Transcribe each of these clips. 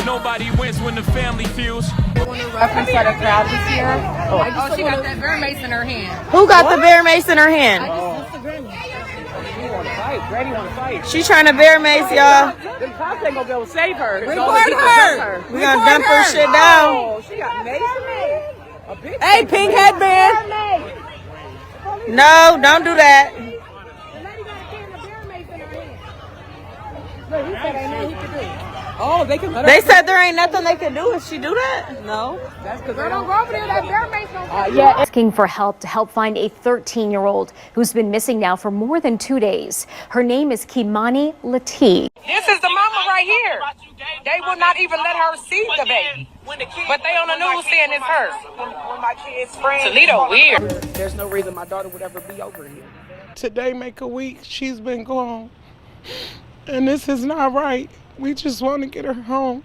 Nobody wins when the family feels. Reference that a crowd this year. Oh, she got that bear mace in her hand. Who got the bear mace in her hand? Granny want to fight. She trying to bear mace, y'all. Them cops ain't gonna be able to save her. Report her. We gonna dump her shit down. Oh, she got mace in her. A big Hey, pink headband. No, don't do that. Oh, they can let her. They said there ain't nothing they can do if she do that. No, that's because they Don't don't. go over there. That bear mace don't. Asking for help to help find a 13-year-old who's been missing now for more than 2 days. Her name is Keimani Latigue. This is the mama right here. They will not even let her see the baby. But they on the news saying it's her. When my kids' friends. Toledo weird. There's no reason my daughter would ever be over here. Today make a week she's been gone. And this is not right. We just want to get her home.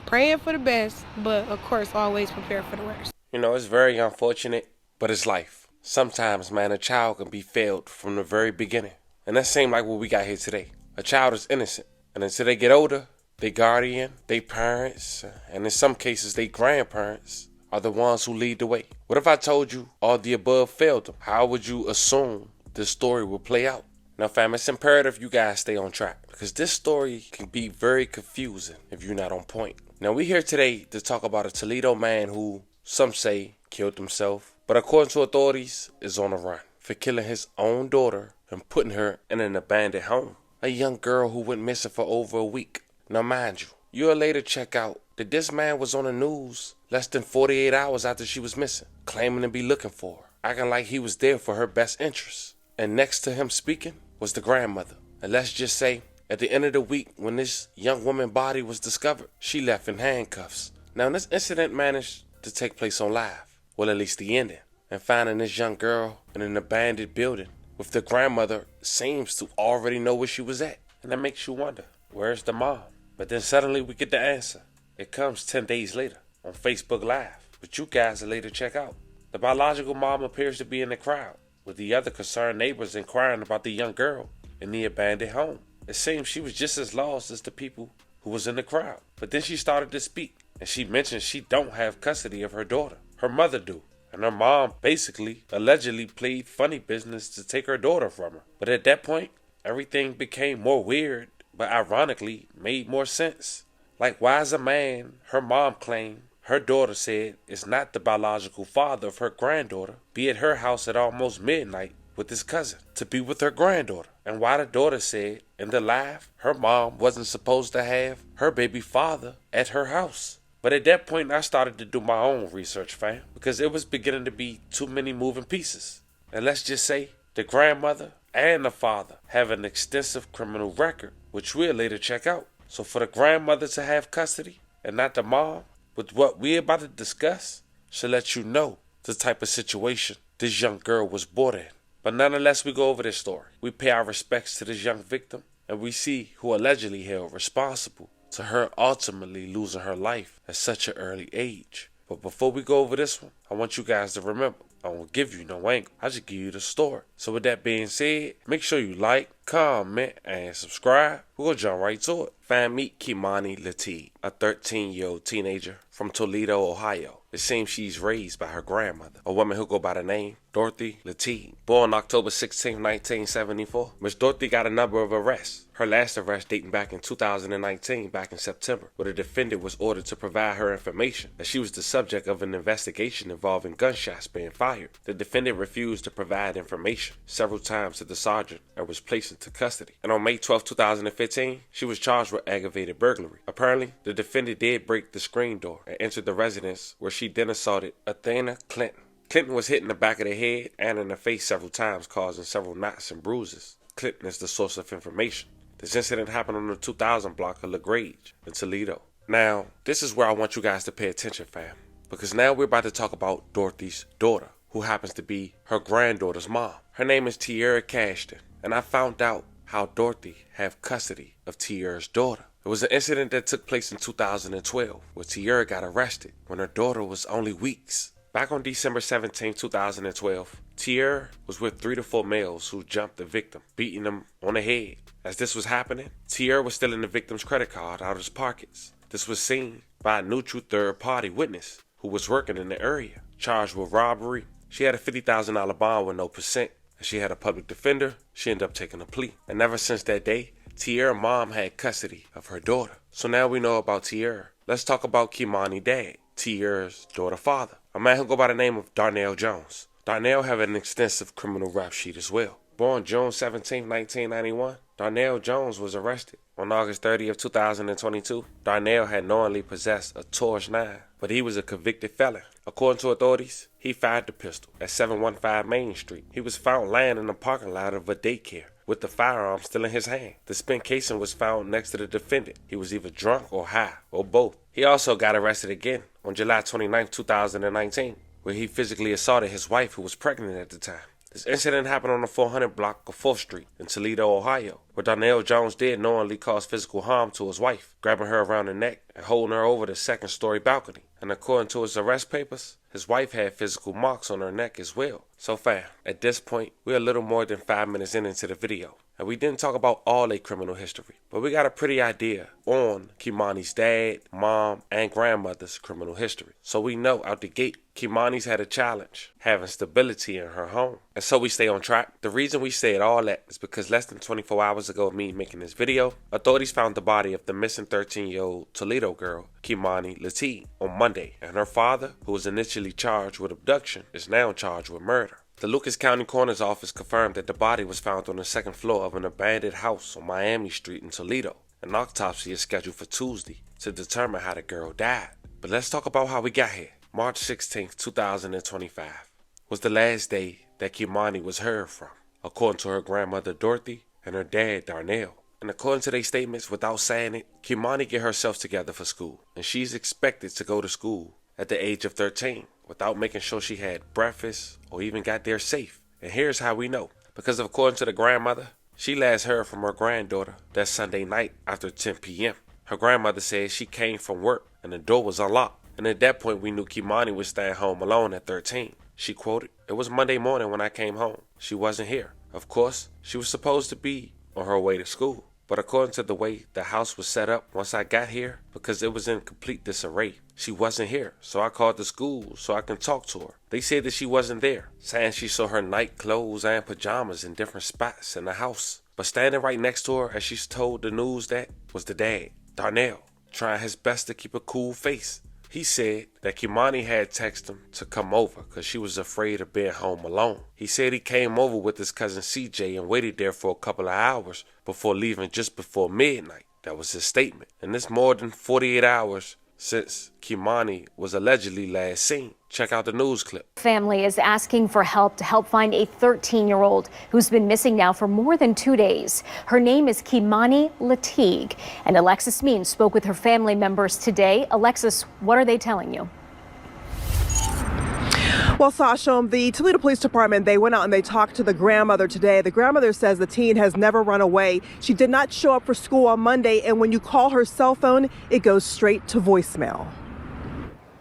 Praying for the best, but of course always prepare for the worst. You know, it's very unfortunate, but it's life. Sometimes, man, a child can be failed from the very beginning. And that seems like what we got here today. A child is innocent. And until they get older, their guardian, their parents, and in some cases their grandparents are the ones who lead the way. What if I told you all the above failed them? How would you assume this story will play out? Now, fam, it's imperative you guys stay on track because this story can be very confusing if you're not on point. Now, we're here today to talk about a Toledo man who, some say, killed himself, but according to authorities, is on the run for killing his own daughter and putting her in an abandoned home. A young girl who went missing for over a week. Now, mind you, you'll later check out that this man was on the news less than 48 hours after she was missing, claiming to be looking for her, acting like he was there for her best interests. And next to him speaking was the grandmother. And let's just say, at the end of the week, when this young woman's body was discovered, she left in handcuffs. Now, this incident managed to take place on live. Well, at least the ending. And finding this young girl in an abandoned building with the grandmother seems to already know where she was at. And that makes you wonder, where's the mom? But then suddenly we get the answer. It comes 10 days later on Facebook Live, which you guys will later check out. The biological mom appears to be in the crowd, with the other concerned neighbors inquiring about the young girl in the abandoned home. It seems she was just as lost as the people who was in the crowd. But then she started to speak, and she mentioned she don't have custody of her daughter. Her mother do. And her mom basically, allegedly played funny business to take her daughter from her. But at that point, everything became more weird, but ironically made more sense. Like, why is a man her mom claimed her daughter said is not the biological father of her granddaughter, be at her house at almost midnight with his cousin to be with her granddaughter? And why the daughter said in the live her mom wasn't supposed to have her baby father at her house. But at that point, I started to do my own research, fam, because it was beginning to be too many moving pieces. And let's just say the grandmother and the father have an extensive criminal record, which we'll later check out. So for the grandmother to have custody and not the mom, with what we're about to discuss, should let you know the type of situation this young girl was brought in. But nonetheless, we go over this story. We pay our respects to this young victim, and we see who allegedly held responsible to her ultimately losing her life at such an early age. But before we go over this one, I want you guys to remember, I won't give you no angle. I just give you the story. So with that being said, make sure you like, comment, and subscribe. We're going to jump right to it. Fam, meet Keimani Latigue, a 13-year-old teenager from Toledo, Ohio. It seems she's raised by her grandmother, a woman who go by the name Dorothy Latigue. Born October 16, 1974, Miss Dorothy got a number of arrests. Her last arrest dating back in 2019, back in September, where the defendant was ordered to provide her information that she was the subject of an investigation involving gunshots being fired. The defendant refused to provide information several times to the sergeant and was placed into custody. And on May 12, 2015, she was charged with aggravated burglary. Apparently, the defendant did break the screen door and entered the residence where she then assaulted Athena Clinton. Clinton was hit in the back of the head and in the face several times, causing several knots and bruises. Clinton is the source of information. This incident happened on the 2000 block of LaGrange in Toledo. Now, this is where I want you guys to pay attention, fam, because now we're about to talk about Dorothy's daughter, who happens to be her granddaughter's mom. Her name is Tiara Cashton, and I found out how Dorothy have custody of Tiara's daughter. It was an incident that took place in 2012, where Tiara got arrested when her daughter was only weeks. Back on December 17, 2012, Tiara was with 3 to 4 males who jumped the victim, beating them on the head. As this was happening, Tiara was stealing the victim's credit card out of his pockets. This was seen by a neutral third-party witness who was working in the area. Charged with robbery, she had a $50,000 bond with no percent, and she had a public defender. She ended up taking a plea. And ever since that day, Tierra's mom had custody of her daughter. So now we know about Tierra. Let's talk about Keimani's dad, Tierra's daughter's father, a man who go by the name of Darnell Jones. Darnell had an extensive criminal rap sheet as well. Born June 17, 1991, Darnell Jones was arrested. On August 30 of 2022, Darnell had knowingly possessed a Taurus 9, but he was a convicted felon. According to authorities, he fired the pistol at 715 Main Street. He was found lying in the parking lot of a daycare with the firearm still in his hand. The spent casing was found next to the defendant. He was either drunk or high, or both. He also got arrested again on July 29, 2019, where he physically assaulted his wife who was pregnant at the time. This incident happened on the 400 block of 4th Street in Toledo, Ohio, where Darnell Jones did knowingly cause physical harm to his wife, grabbing her around the neck and holding her over the second-story balcony. And according to his arrest papers, his wife had physical marks on her neck as well. So fam, at this point, we're a little more than 5 minutes into the video, and we didn't talk about all their criminal history, but we got a pretty idea on Keimani's dad, mom, and grandmother's criminal history. So we know out the gate, Keimani's had a challenge, having stability in her home. And so we stay on track. The reason we said all that is because less than 24 hours ago of me making this video, authorities found the body of the missing 13-year-old Toledo girl, Keimani Latigue, on Monday, and her father, who was initially charged with abduction, is now charged with murder. The Lucas County Coroner's Office confirmed that the body was found on the second floor of an abandoned house on Miami Street in Toledo. An autopsy is scheduled for Tuesday to determine how the girl died. But let's talk about how we got here. March 16, 2025 was the last day that Keimani was heard from, according to her grandmother Dorothy and her dad Darnell. And according to their statements, without saying it, Keimani get herself together for school, and she's expected to go to school at the age of 13 without making sure she had breakfast or even got there safe. And here's how we know. Because according to the grandmother, she last heard from her granddaughter that Sunday night after 10 p.m. Her grandmother said she came from work and the door was unlocked. And at that point, we knew Keimani was staying home alone at 13. She quoted, "It was Monday morning when I came home. She wasn't here. Of course, she was supposed to be on her way to school. But according to the way the house was set up once I got here, because it was in complete disarray, she wasn't here. So I called the school so I can talk to her. They said that she wasn't there, saying she saw her night clothes and pajamas in different spots in the house. But standing right next to her as she told the news that was the dad, Darnell, trying his best to keep a cool face. He said that Keimani had texted him to come over because she was afraid of being home alone. He said he came over with his cousin CJ and waited there for a couple of hours before leaving just before midnight. That was his statement. And it's more than 48 hours since Keimani was allegedly last seen. Check out the news clip. Family is asking for help to help find a 13-year-old who's been missing now for more than 2 days. Her name is Keimani Latigue, and Alexis Means spoke with her family members today. Alexis, what are they telling you? Well, Sasha, the Toledo Police Department, they went out and they talked to the grandmother today. The grandmother says the teen has never run away. She did not show up for school on Monday, and when you call her cell phone, it goes straight to voicemail.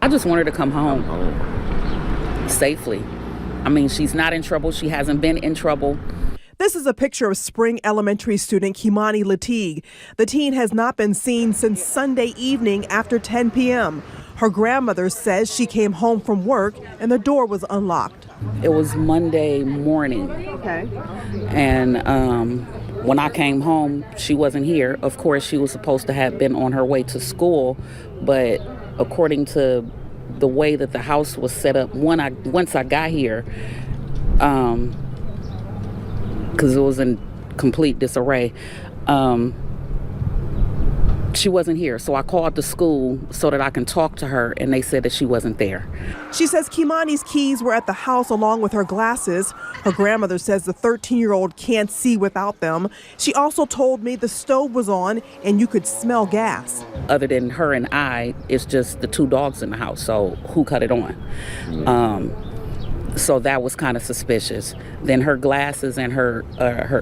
I just want her to come home safely. I mean, she's not in trouble. She hasn't been in trouble. This is a picture of Spring Elementary student Keimani Latigue. The teen has not been seen since Sunday evening after 10 p.m. Her grandmother says she came home from work and the door was unlocked. It was Monday morning. Okay. And when I came home, she wasn't here. Of course, she was supposed to have been on her way to school, but according to the way that the house was set up, once I got here, because it was in complete disarray, she wasn't here. So I called the school so that I can talk to her, and they said that she wasn't there. She says Keimani's keys were at the house along with her glasses. Her grandmother says the 13-year-old can't see without them. She also told me the stove was on and you could smell gas. Other than her and I, it's just the two dogs in the house, so who cut it on? So that was kind of suspicious. Then her glasses and her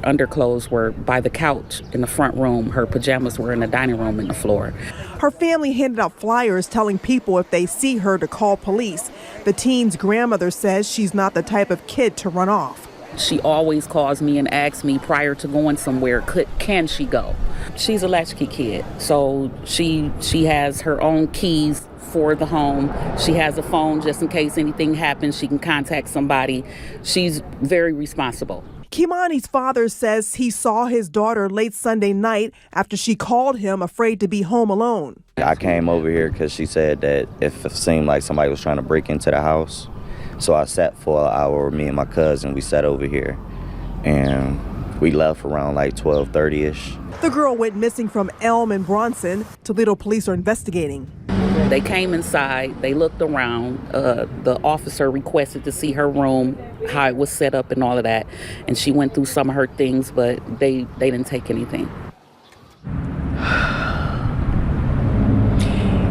underclothes were by the couch in the front room. Her pajamas were in the dining room and the floor. Her family handed out flyers telling people if they see her to call police. The teen's grandmother says she's not the type of kid to run off. She always calls me and asks me prior to going somewhere, can she go? She's a latchkey kid, so she has her own keys for the home. She has a phone just in case anything happens. She can contact somebody. She's very responsible. Keimani's father says he saw his daughter late Sunday night after she called him afraid to be home alone. I came over here because she said that if it seemed like somebody was trying to break into the house. So I sat for an hour, me and my cousin, we sat over here. And we left around like 12:30-ish. The girl went missing from Elm and Bronson. Toledo police are investigating. They came inside, they looked around, the officer requested to see her room, how it was set up and all of that, and she went through some of her things, but they didn't take anything.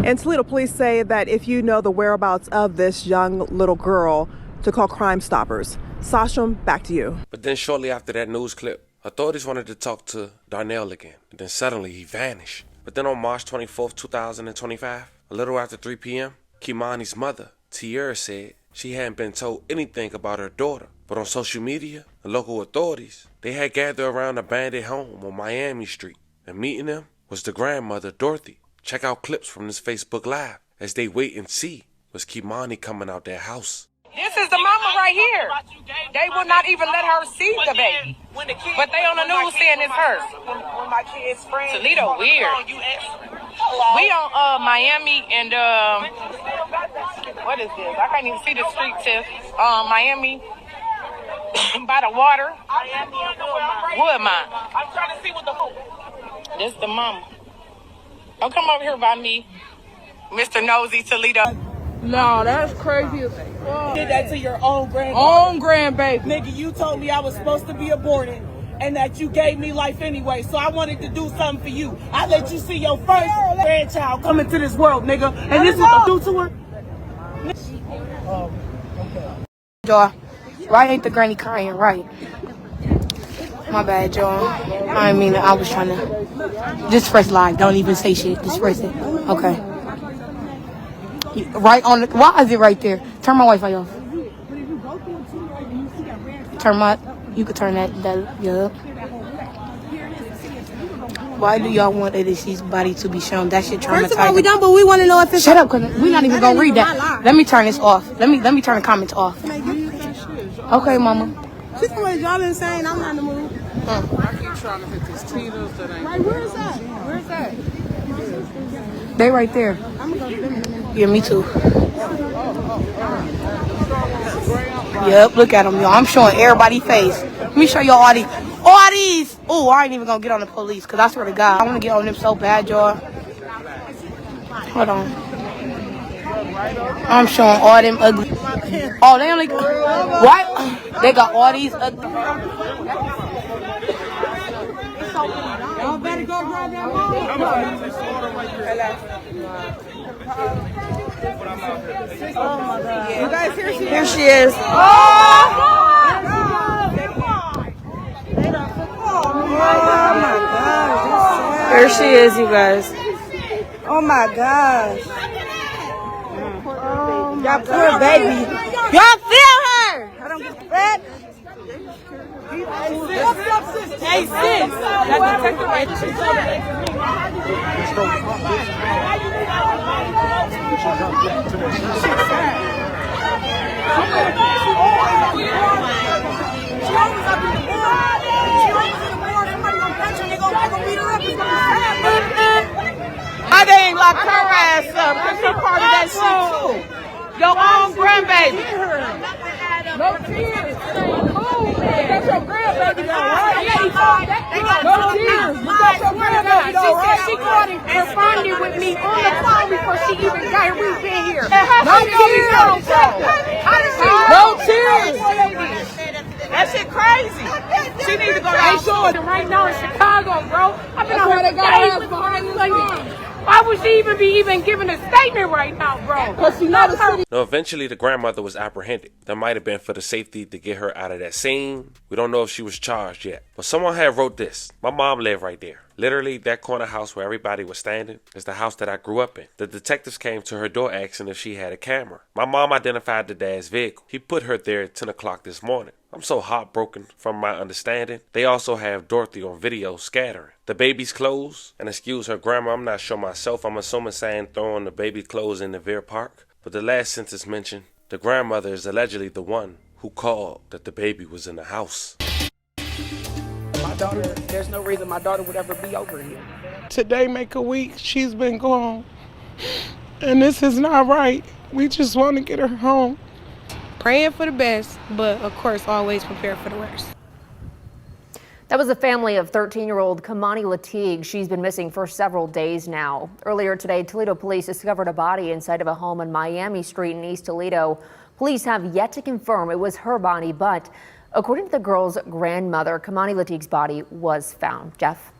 And Toledo police say that if you know the whereabouts of this young little girl, to call Crime Stoppers. Sasha, back to you. But then shortly after that news clip, authorities wanted to talk to Darnell again. And then suddenly he vanished. But then on March 24th, 2025, a little after 3 p.m., Keimani's mother, Tiara, said she hadn't been told anything about her daughter. But on social media, the local authorities, they had gathered around an abandoned home on Miami Street. And meeting them was the grandmother, Dorothy. Check out clips from this Facebook Live as they wait and see was Keimani coming out their house. This is the mama right here. They will not even let her see the baby. But they on the news saying it's her. Toledo weird. We on Miami and what is this? I can't even see the street tip. Miami by the water. Woodmont. I'm trying to see what the this the mama. Don't come over here by me, Mr. Nosy Toledo. No, that's crazy as fuck. Did that to your own grandbaby. Own grandbaby. Nigga, you told me I was supposed to be aborted and that you gave me life anyway, so I wanted to do something for you. I let you see your first grandchild come into this world, nigga, and this is what you do to her? Joy, why ain't the granny crying right? My bad, Joy. I mean, I was trying to... Just press live. Don't even say shit. Just press it. Okay. Right on the... Why is it right there? Turn my Wi-Fi off. Turn my... You could turn that up. Why do y'all want Edishi's body to be shown? That shit traumatizing. First of all, we don't, but we want to know if it's... Shut up, because we're not even going to read that. Let me turn this off. Let me turn the comments off. Okay, mama. She's what y'all been saying. I'm not in the mood. I keep trying to hit these Tito's that ain't... Like, where is that? Where is that? They right there. I'm going to go to them. Yeah, me too. Yep, look at them, y'all. I'm showing everybody's face. Let me show y'all all these. All these! Oh, I ain't even going to get on the police, because I swear to God, I want to get on them so bad, y'all. Hold on. I'm showing all them ugly. Oh, they only... What? They got all these ugly... Y'all better go grab that You guys, Here she is. Here she is, you guys. Oh my gosh. Y'all poor baby. Y'all feel her. I don't get that. Hey, sis. Why they ain't locked her ass up? Cause she part of that shit too. Your own grandbaby. No tears. That's your grandbaby, though, right? No tears. You got your grandbaby, though, right? She called and responded with me on the phone before she even got in here. No tears. No tears. That shit crazy. She need to go down. Right now in Chicago, bro. I've been on her days with her. Why would she even giving a statement right now, bro? Because she not a city. No, eventually the grandmother was apprehended. That might have been for the safety to get her out of that scene. We don't know if she was charged yet. But someone had wrote this. My mom lived right there. Literally, that corner house where everybody was standing is the house that I grew up in. The detectives came to her door asking if she had a camera. My mom identified the dad's vehicle. He put her there at 10 o'clock this morning. I'm so heartbroken from my understanding. They also have Dorothy on video scattering the baby's clothes. And excuse her grammar, I'm not sure myself. I'm assuming saying throwing the baby clothes in the Veer Park. But the last sentence mentioned, the grandmother is allegedly the one who called that the baby was in the house. My daughter, there's no reason my daughter would ever be over here. Today make a week she's been gone. And this is not right. We just want to get her home. Praying for the best, but of course always prepare for the worst. That was the family of 13-year-old Keimani Latigue. She's been missing for several days now. Earlier today, Toledo Police discovered a body inside of a home on Miami Street in East Toledo. Police have yet to confirm it was her body, but according to the girl's grandmother, Keimani Latigue's body was found. Jeff?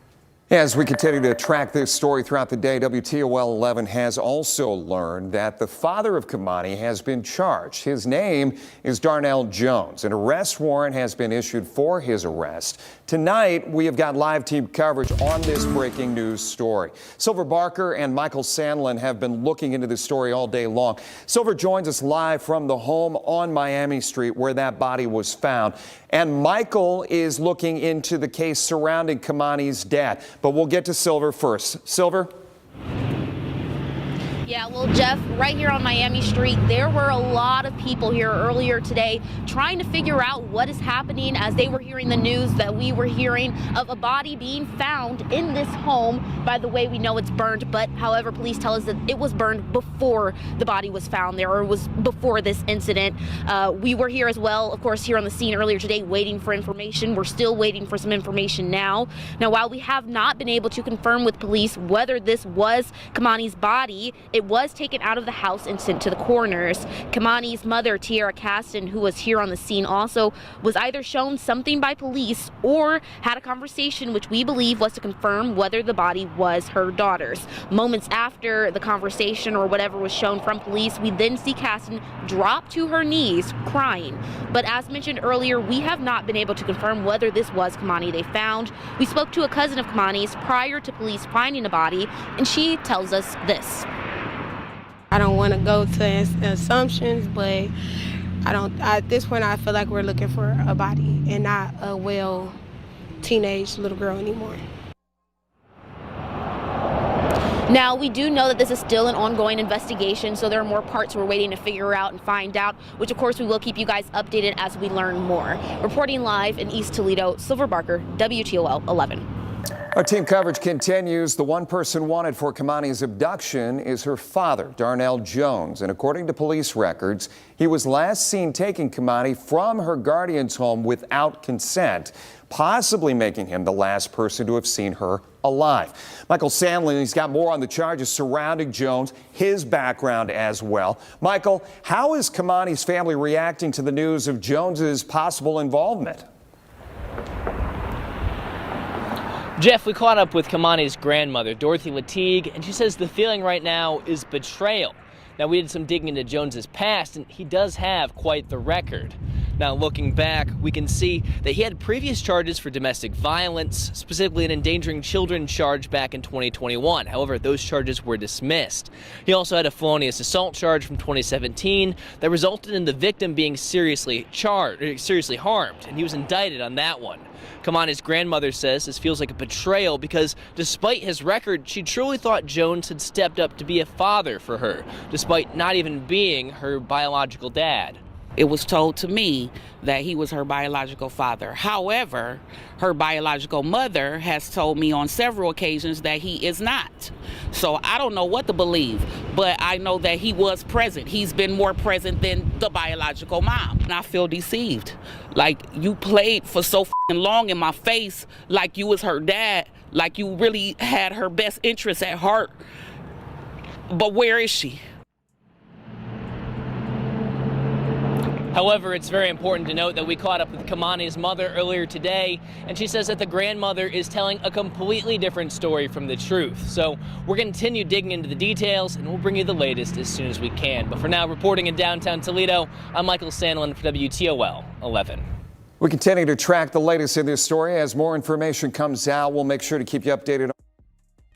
As we continue to track this story throughout the day, WTOL 11 has also learned that the father of Keimani has been charged. His name is Darnell Jones. An arrest warrant has been issued for his arrest. Tonight, we have got live team coverage on this breaking news story. Silver Barker and Michael Sandlin have been looking into this story all day long. Silver joins us live from the home on Miami Street where that body was found. And Michael is looking into the case surrounding Keimani's dad. But we'll get to Silver first. Silver? Yeah, well, Jeff, right here on Miami Street, there were a lot of people here earlier today trying to figure out what is happening as they were hearing the news that we were hearing of a body being found in this home. By the way, we know it's burned, but however, police tell us that it was burned before the body was found there, or was before this incident. We were here as well, of course, here on the scene earlier today waiting for information. We're still waiting for some information now. Now, while we have not been able to confirm with police whether this was Keimani's body, it was taken out of the house and sent to the coroners. Keimani's mother, Tiara Caston, who was here on the scene also, was either shown something by police or had a conversation which we believe was to confirm whether the body was her daughter's. Moments after the conversation or whatever was shown from police, we then see Caston drop to her knees crying. But as mentioned earlier, we have not been able to confirm whether this was Keimani they found. We spoke to a cousin of Keimani's prior to police finding the body, and she tells us this. I don't want to go to assumptions, but at this point I feel like we're looking for a body and not a teenage little girl anymore. Now, we do know that this is still an ongoing investigation, so there are more parts we're waiting to figure out and find out, which of course we will keep you guys updated as we learn more. Reporting live in East Toledo, Silver Barker, WTOL 11. Our team coverage continues. The one person wanted for Keimani's abduction is her father, Darnell Jones. And according to police records, he was last seen taking Keimani from her guardian's home without consent, possibly making him the last person to have seen her alive. Michael Sandlin, he's got more on the charges surrounding Jones, his background as well. Michael, how is Keimani's family reacting to the news of Jones's possible involvement? Jeff, we caught up with Keimani's grandmother, Dorothy Latigue, and she says the feeling right now is betrayal. Now, we did some digging into Jones's past, and he does have quite the record. Now, looking back, we can see that he had previous charges for domestic violence, specifically an endangering children charge back in 2021. However, those charges were dismissed. He also had a felonious assault charge from 2017 that resulted in the victim being seriously harmed, and he was indicted on that one. Keimani's grandmother says this feels like a betrayal because despite his record, she truly thought Jones had stepped up to be a father for her, despite not even being her biological dad. It was told to me that he was her biological father. However, her biological mother has told me on several occasions that he is not. So I don't know what to believe, but I know that he was present. He's been more present than the biological mom. And I feel deceived. Like, you played for so long in my face like you was her dad, like you really had her best interests at heart. But where is she? However, it's very important to note that we caught up with Keimani's mother earlier today, and she says that the grandmother is telling a completely different story from the truth. So we're going to continue digging into the details, and we'll bring you the latest as soon as we can. But for now, reporting in downtown Toledo, I'm Michael Sandlin for WTOL 11. We continue to track the latest in this story. As more information comes out, we'll make sure to keep you updated.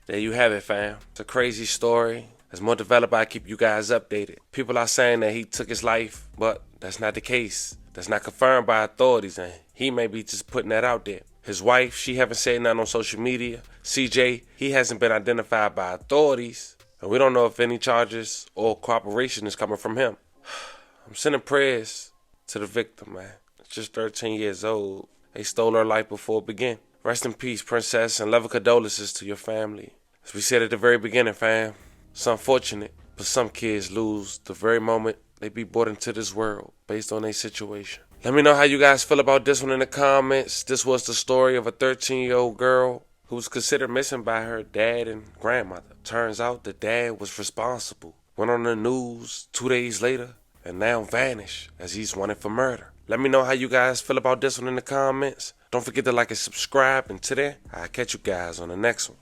There you have it, fam. It's a crazy story. As more developed, I keep you guys updated. People are saying that he took his life, but that's not the case. That's not confirmed by authorities, and he may be just putting that out there. His wife, she haven't said nothing on social media. CJ, he hasn't been identified by authorities, and we don't know if any charges or cooperation is coming from him. I'm sending prayers to the victim, man. Just 13 years old. They stole her life before it began. Rest in peace, princess, and love and condolences to your family. As we said at the very beginning, fam, it's unfortunate, but some kids lose the very moment they be brought into this world based on their situation. Let me know how you guys feel about this one in the comments. This was the story of a 13-year-old girl who was considered missing by her dad and grandmother. Turns out the dad was responsible. Went on the news 2 days later and now vanished as he's wanted for murder. Let me know how you guys feel about this one in the comments. Don't forget to like and subscribe. And today, I'll catch you guys on the next one.